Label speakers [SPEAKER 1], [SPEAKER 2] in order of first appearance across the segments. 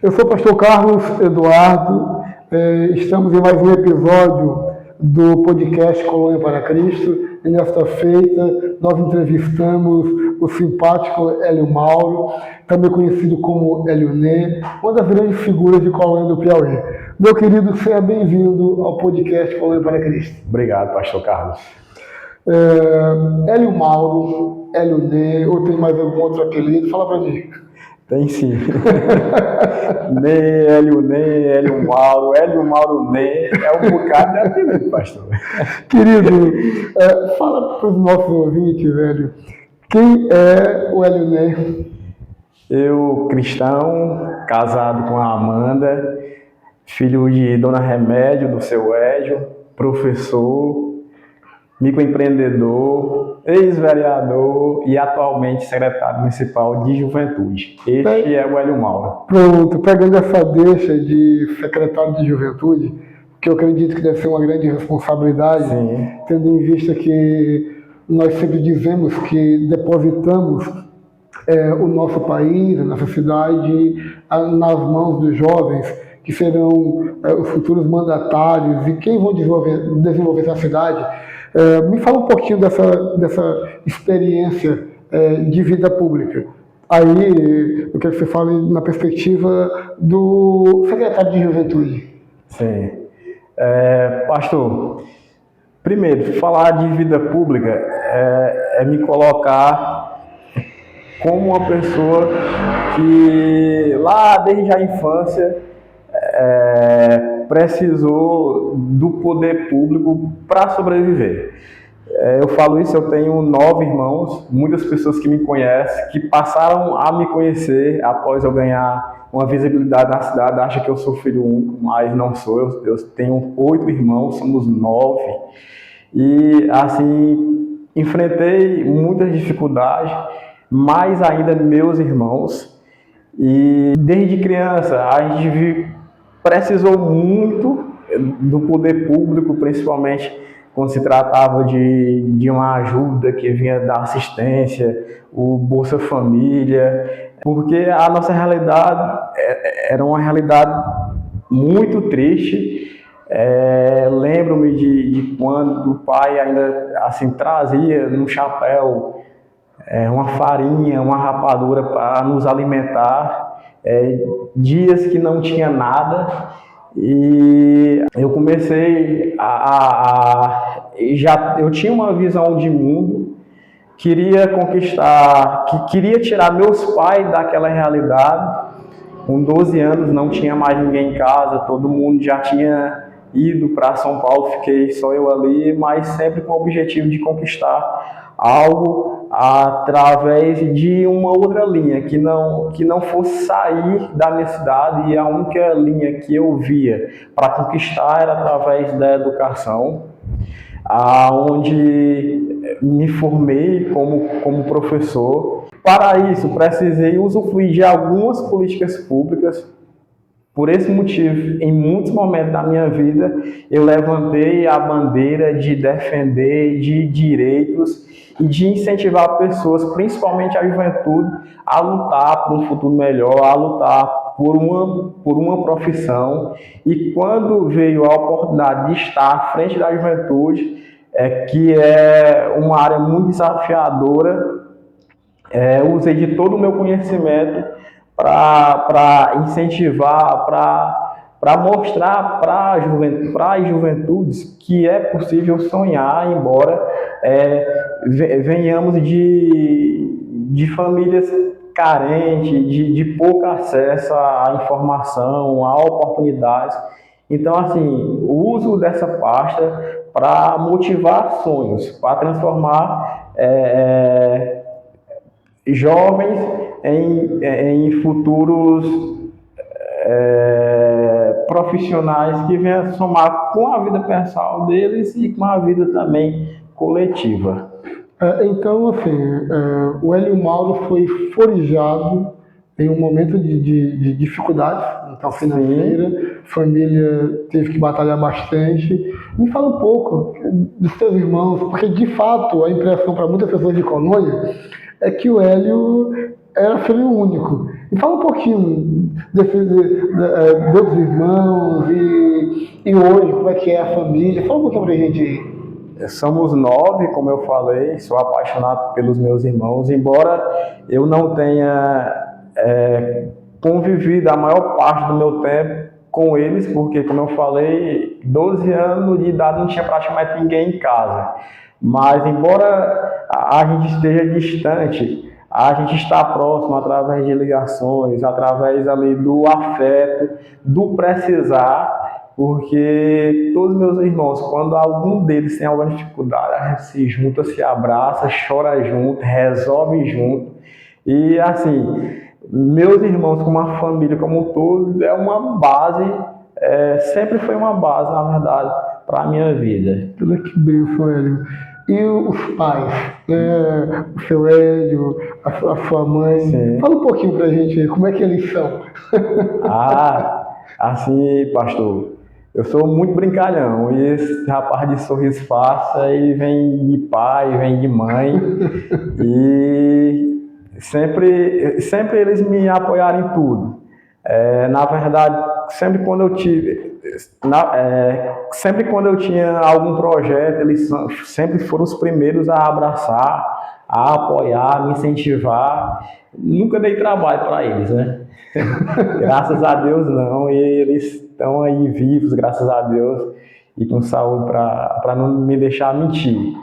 [SPEAKER 1] Eu sou o pastor Carlos Eduardo, estamos em mais um episódio do podcast Colônia para Cristo, e nesta feita nós entrevistamos o simpático Hélio Mauro, também conhecido como Hélio Ney, uma das grandes figuras de Colônia do Piauí. Meu querido, seja bem-vindo ao podcast Colônia para Cristo.
[SPEAKER 2] Obrigado, pastor Carlos.
[SPEAKER 1] Hélio Mauro, Hélio Ney, ou tem mais algum outro apelido? Fala para mim.
[SPEAKER 2] Tem sim. Hélio Mauro, Hélio Mauro Ney, é um bocado de apelido, pastor.
[SPEAKER 1] Querido, fala para os nossos ouvintes, velho, quem é o Hélio Ney?
[SPEAKER 2] Eu, cristão, casado com a Amanda, filho de Dona Remédio, do seu Édio, professor, microempreendedor, ex-vereador e atualmente secretário municipal de juventude. Este é o Hélio Mauro.
[SPEAKER 1] Pronto, pegando essa deixa de secretário de juventude, que eu acredito que deve ser uma grande responsabilidade,
[SPEAKER 2] Sim.
[SPEAKER 1] Tendo em vista que nós sempre dizemos que depositamos o nosso país, a nossa cidade, nas mãos dos jovens, que serão os futuros mandatários e quem vão desenvolver essa cidade. Me fala um pouquinho dessa experiência de vida pública. Aí, eu quero que você fale na perspectiva do secretário de Juventude.
[SPEAKER 2] Sim. Pastor, primeiro, falar de vida pública é me colocar como uma pessoa que lá desde a infância precisou do poder público para sobreviver. Eu falo isso, eu tenho 9 irmãos, muitas pessoas que me conhecem, que passaram a me conhecer após eu ganhar uma visibilidade na cidade, acham que eu sou filho único, mas não sou, eu tenho 8 irmãos, somos 9, e assim, enfrentei muitas dificuldades, mais ainda meus irmãos, e desde criança a gente precisou muito do poder público, principalmente quando se tratava de uma ajuda que vinha da assistência, o Bolsa Família, porque a nossa realidade era uma realidade muito triste. Lembro-me de quando o pai ainda assim trazia no chapéu uma farinha, uma rapadura para nos alimentar, dias que não tinha nada, e eu comecei eu tinha uma visão de mundo, queria conquistar, queria tirar meus pais daquela realidade. Com 12 anos não tinha mais ninguém em casa, todo mundo já tinha ido para São Paulo, fiquei só eu ali, mas sempre com o objetivo de conquistar algo através de uma outra linha, que não fosse sair da minha cidade, e a única linha que eu via para conquistar era através da educação, onde me formei como professor. Para isso, precisei usufruir de algumas políticas públicas. Por esse motivo, em muitos momentos da minha vida, eu levantei a bandeira de defender de direitos e de incentivar pessoas, principalmente a juventude, a lutar por um futuro melhor, a lutar por uma profissão. E quando veio a oportunidade de estar à frente da juventude, que é uma área muito desafiadora, usei de todo o meu conhecimento para incentivar, para mostrar para as juventudes que é possível sonhar, embora venhamos de famílias carentes, de pouco acesso à informação, a oportunidades. Então, assim, o uso dessa pasta para motivar sonhos, para transformar jovens em futuros profissionais que venham somar com a vida pessoal deles e com a vida também coletiva.
[SPEAKER 1] Então, assim, o Hélio Mauro foi forjado em um momento de dificuldade, então financeira, família teve que batalhar bastante. Me fala um pouco dos seus irmãos, porque de fato a impressão para muitas pessoas de Colônia é que o Hélio era filho único. E fala um pouquinho dos irmãos e hoje, como é que é a família. Fala um pouquinho pra gente aí.
[SPEAKER 2] Somos 9, como eu falei, sou apaixonado pelos meus irmãos, embora eu não tenha convivido a maior parte do meu tempo com eles, porque, como eu falei, 12 anos de idade não tinha praticamente ninguém em casa. Mas, embora a gente esteja distante, a gente está próximo através de ligações, através ali do afeto, do precisar, porque todos meus irmãos, quando algum deles tem alguma dificuldade, a gente se junta, se abraça, chora junto, resolve junto. E assim, meus irmãos como uma família como um todo é uma base, sempre foi uma base, na verdade, para a minha vida.
[SPEAKER 1] Tudo que bem, Hélio. E os pais, o seu Hélio, a sua mãe,
[SPEAKER 2] Sim.
[SPEAKER 1] Fala um pouquinho pra gente aí, como é que eles são?
[SPEAKER 2] Assim, pastor, eu sou muito brincalhão, e esse rapaz de sorriso fácil, ele vem de pai, vem de mãe, e sempre eles me apoiaram em tudo. Na verdade, sempre quando eu tinha algum projeto, eles sempre foram os primeiros a abraçar, a apoiar, me incentivar. Nunca dei trabalho para eles, né? Graças a Deus não, e eles estão aí vivos, graças a Deus, e com saúde para não me deixar mentir.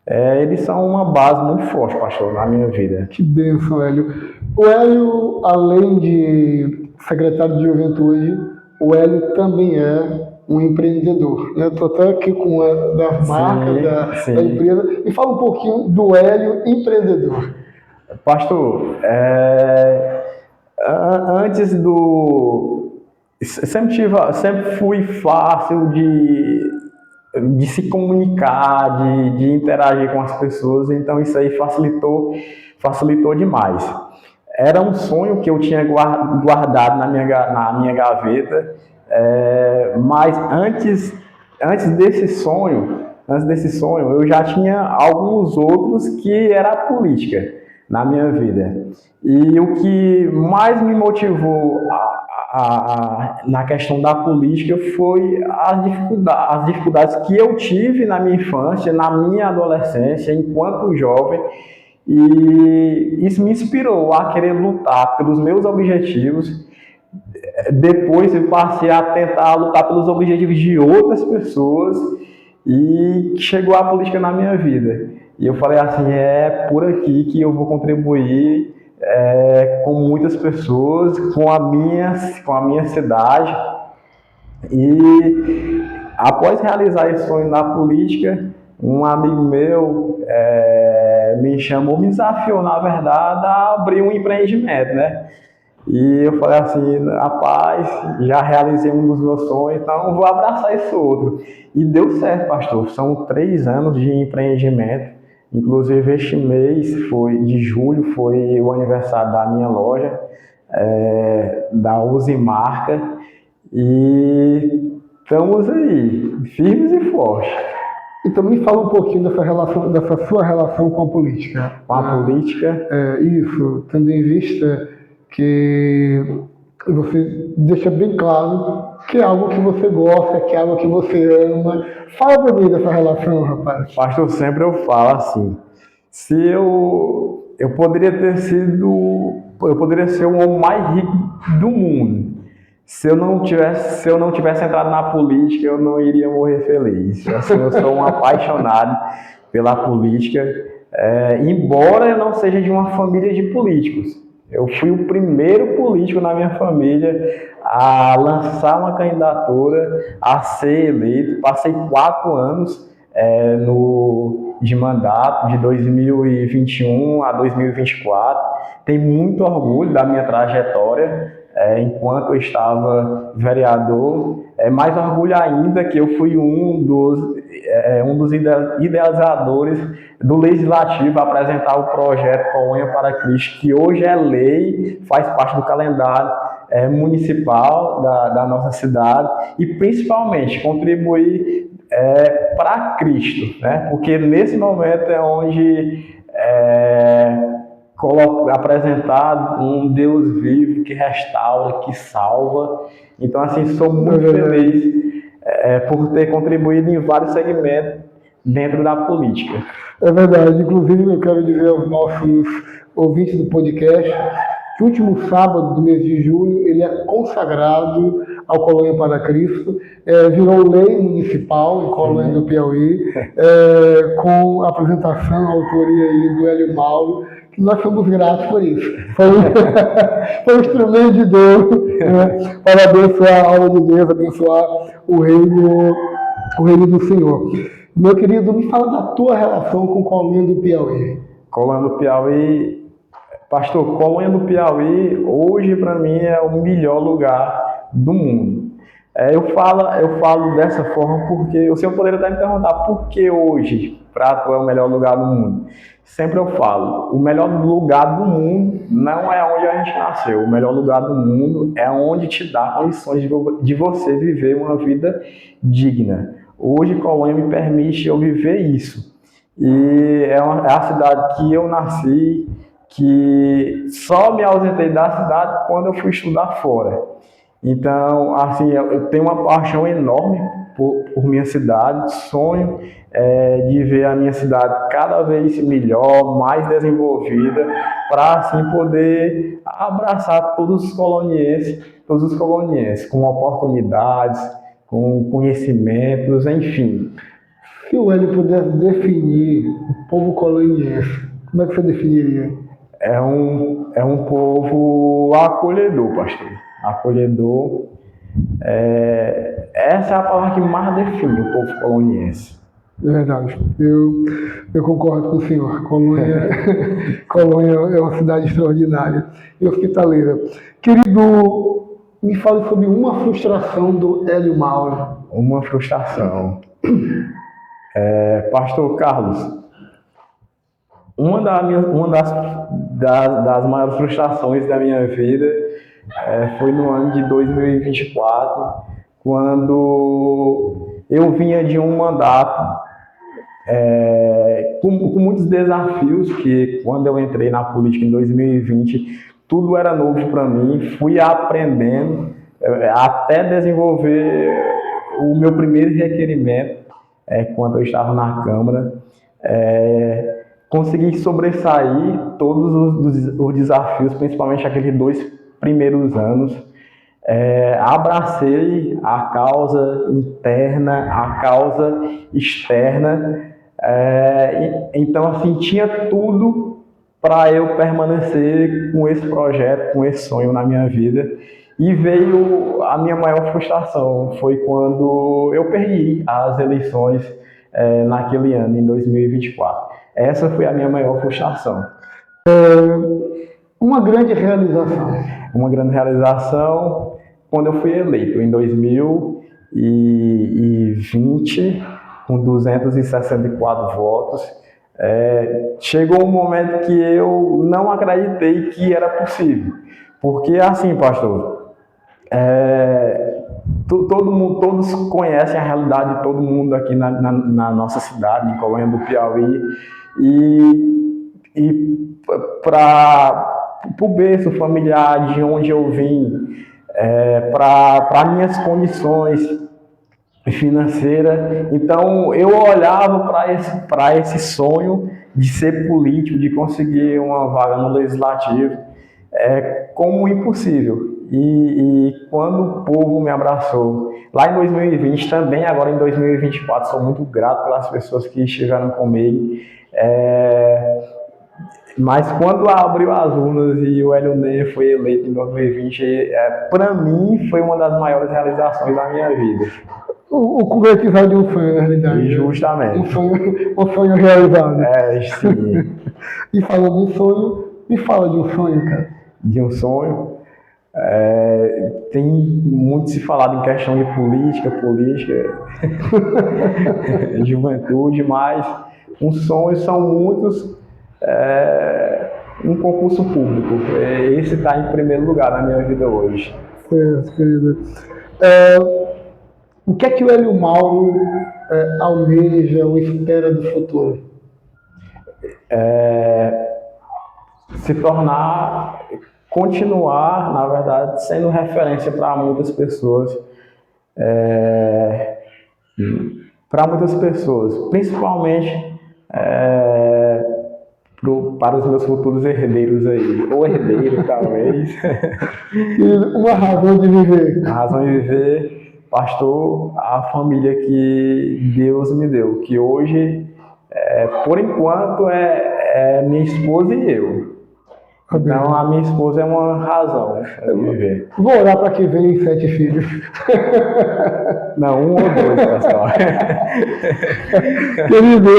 [SPEAKER 2] Eles são uma base muito forte, pastor, na minha vida.
[SPEAKER 1] Que bênção, Hélio. O Hélio, além de secretário de juventude, o Hélio também é um empreendedor. Né? Estou até aqui com das marcas da empresa. E fala um pouquinho do Hélio empreendedor.
[SPEAKER 2] Pastor, antes sempre fui fácil de se comunicar, de interagir com as pessoas, então isso aí facilitou demais. Era um sonho que eu tinha guardado na minha gaveta, mas antes desse sonho, eu já tinha alguns outros que era a política na minha vida. E o que mais me motivou na questão da política foi as dificuldades que eu tive na minha infância, na minha adolescência, enquanto jovem, e isso me inspirou a querer lutar pelos meus objetivos. Depois eu passei a tentar lutar pelos objetivos de outras pessoas e chegou a política na minha vida. E eu falei assim, é por aqui que eu vou contribuir com muitas pessoas, com a minha cidade. E após realizar esse sonho na política, um amigo meu me desafiou, na verdade, a abrir um empreendimento, né? E eu falei assim, rapaz, já realizei um dos meus sonhos, então vou abraçar esse outro. E deu certo, pastor. São 3 anos de empreendimento. Inclusive, este mês de julho foi o aniversário da minha loja, da Uzimarca, e estamos aí, firmes e fortes.
[SPEAKER 1] Então me fala um pouquinho dessa sua relação com a política.
[SPEAKER 2] Com a política?
[SPEAKER 1] Isso, tendo em vista que você deixa bem claro que é algo que você gosta, que é algo que você ama. Fala pra mim dessa relação, rapaz.
[SPEAKER 2] Pastor, sempre eu falo assim, eu poderia ser o homem mais rico do mundo. Se eu não tivesse entrado na política, eu não iria morrer feliz. Assim, eu sou um apaixonado pela política, embora eu não seja de uma família de políticos. Eu fui o primeiro político na minha família a lançar uma candidatura, a ser eleito. Passei 4 anos de mandato, de 2021 a 2024. Tenho muito orgulho da minha trajetória enquanto eu estava vereador. Mais orgulho ainda que eu fui um dos idealizadores do Legislativo a apresentar o projeto Colônia para Cristo, que hoje é lei, faz parte do calendário municipal da nossa cidade, e principalmente contribuir para Cristo, né? Porque nesse momento é onde apresentar um Deus vivo que restaura, que salva. Então, assim, sou muito feliz por ter contribuído em vários segmentos dentro da política.
[SPEAKER 1] É verdade. Inclusive, eu quero dizer aos nossos ouvintes do podcast que o último sábado do mês de julho ele é consagrado ao Colônia para Cristo, virou lei municipal em Colônia do Piauí, com a apresentação, a autoria aí do Hélio Mauro, que nós somos gratos por isso. Foi um instrumento de Deus, né, para abençoar a obra de Deus, abençoar o reino do Senhor. Meu querido, me fala da tua relação com Colônia do Piauí.
[SPEAKER 2] Colônia do Piauí, pastor, Colônia do Piauí hoje para mim é o melhor lugar do mundo. Eu falo dessa forma porque o senhor poderia até me perguntar por que hoje para tu é o melhor lugar do mundo. Sempre eu falo, o melhor lugar do mundo não é onde a gente nasceu. O melhor lugar do mundo é onde te dá condições de você viver uma vida digna. Hoje Colônia me permite eu viver isso. E é a cidade que eu nasci, que só me ausentei da cidade quando eu fui estudar fora. Então, assim, eu tenho uma paixão enorme por minha cidade, sonho de ver a minha cidade cada vez melhor, mais desenvolvida, para assim poder abraçar todos os colonienses com oportunidades, com conhecimentos, enfim.
[SPEAKER 1] Se o Hélio pudesse definir o povo coloniense, como é que você definiria?
[SPEAKER 2] É um povo acolhedor, pastor. Acolhedor. Essa é a palavra que mais define o povo coloniense.
[SPEAKER 1] É verdade. Eu concordo com o senhor. Colônia é uma cidade extraordinária e hospitaleira. Querido, me fale sobre uma frustração do Hélio Mauro.
[SPEAKER 2] Uma frustração. Pastor Carlos, uma das maiores frustrações da minha vida foi no ano de 2024, quando eu vinha de um mandato com muitos desafios, que quando eu entrei na política em 2020, tudo era novo para mim, fui aprendendo até desenvolver o meu primeiro requerimento quando eu estava na Câmara. Consegui sobressair todos os desafios, principalmente aqueles 2 primeiros anos. Abracei a causa interna, a causa externa. Então, assim, tinha tudo para eu permanecer com esse projeto, com esse sonho na minha vida. E veio a minha maior frustração, foi quando eu perdi as eleições naquele ano, em 2024. Essa foi a minha maior frustração.
[SPEAKER 1] Uma grande realização.
[SPEAKER 2] Uma grande realização quando eu fui eleito, em 2020, com 264 votos. Chegou um momento que eu não acreditei que era possível. Porque assim, pastor, todos conhecem a realidade de todo mundo aqui na nossa cidade, em Colônia do Piauí, e para o berço familiar de onde eu vim, para minhas condições financeiras. Então eu olhava para esse sonho de ser político, de conseguir uma vaga no legislativo, como impossível. E quando o povo me abraçou, lá em 2020, também agora em 2024, sou muito grato pelas pessoas que estiveram comigo. Mas quando abriu as urnas e o Hélio Ney foi eleito em 2020, para mim foi uma das maiores realizações da minha vida.
[SPEAKER 1] O concretizar de um sonho, na realidade.
[SPEAKER 2] Justamente.
[SPEAKER 1] Um sonho realizado.
[SPEAKER 2] Sim.
[SPEAKER 1] E falando em sonho, me fala de um sonho, cara.
[SPEAKER 2] De um sonho. Tem muito se falado em questão de política, juventude, mas os sonhos são muitos. Um concurso público. Esse está em primeiro lugar na minha vida hoje.
[SPEAKER 1] Certo, querido. O que é que o Hélio Mauro almeja ou espera do futuro?
[SPEAKER 2] se tornar, continuar, na verdade, sendo referência para muitas pessoas, principalmente para os meus futuros herdeiros aí, ou herdeiro talvez.
[SPEAKER 1] E uma razão de viver.
[SPEAKER 2] A razão de viver, pastor, a família que Deus me deu, que hoje, por enquanto, é minha esposa e eu. Então, a minha esposa é uma razão de viver.
[SPEAKER 1] Vou orar para que venham 7 filhos.
[SPEAKER 2] Não, 1 ou 2, pessoal.
[SPEAKER 1] Querido,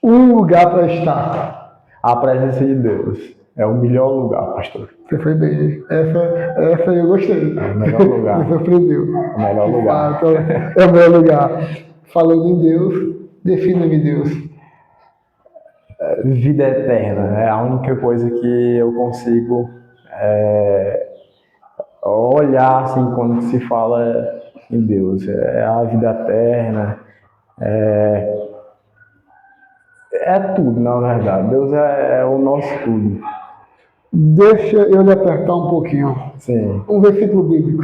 [SPEAKER 1] um lugar para estar.
[SPEAKER 2] A presença de Deus é o melhor lugar, pastor.
[SPEAKER 1] Você foi bem. Essa eu gostei.
[SPEAKER 2] É o melhor lugar.
[SPEAKER 1] Me surpreendeu.
[SPEAKER 2] É o melhor lugar.
[SPEAKER 1] É o melhor lugar. Falando em Deus, defina-me Deus.
[SPEAKER 2] Vida eterna é a única coisa que eu consigo olhar assim quando se fala em Deus. É a vida eterna, é tudo, na verdade. Deus é o nosso tudo.
[SPEAKER 1] Deixa eu lhe apertar um pouquinho.
[SPEAKER 2] Sim.
[SPEAKER 1] Um versículo bíblico.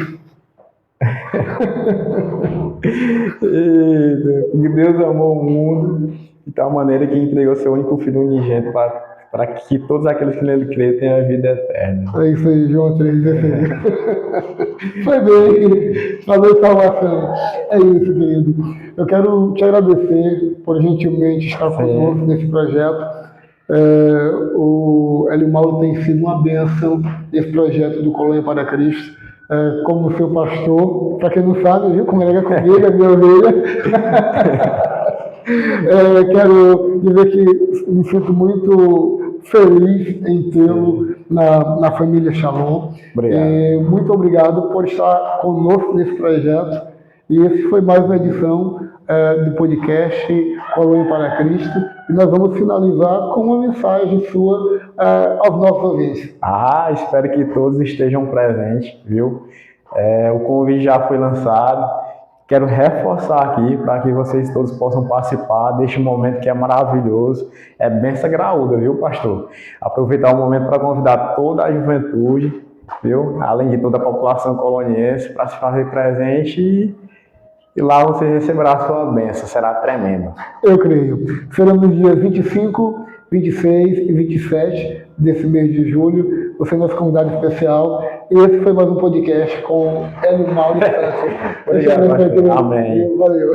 [SPEAKER 2] Porque Deus amou o mundo de tal maneira que entregou seu único Filho unigênito para que todos aqueles que nele crêem tenham a vida eterna.
[SPEAKER 1] É isso aí, João 3,16. Foi bem, falou de salvação. É isso, querido. Eu quero te agradecer por gentilmente estar conosco nesse projeto. O Hélio Mauro tem sido uma bênção nesse projeto do Colônia para Cristo. Como seu pastor, para quem não sabe, viu? Comunga comigo, é minha ovelha. Quero dizer que me sinto muito feliz em tê-lo na família Shalom. Muito obrigado por estar conosco nesse projeto. E esse foi mais uma edição do podcast Colônia para Cristo. E nós vamos finalizar com uma mensagem sua aos nossos ouvintes.
[SPEAKER 2] Espero que todos estejam presentes, viu? O convite já foi lançado. Quero reforçar aqui para que vocês todos possam participar deste momento que é maravilhoso. É bênção graúda, viu, pastor? Aproveitar o momento para convidar toda a juventude, viu? Além de toda a população coloniense, para se fazer presente e lá você receberá a sua bênção. Será tremendo.
[SPEAKER 1] Eu creio. Será nos dias 25, 26 e 27 desse mês de julho. Você é nosso convidado especial. Esse foi mais um podcast com Hélio Mauro.
[SPEAKER 2] Obrigado, pastor. Amém.
[SPEAKER 1] Valeu.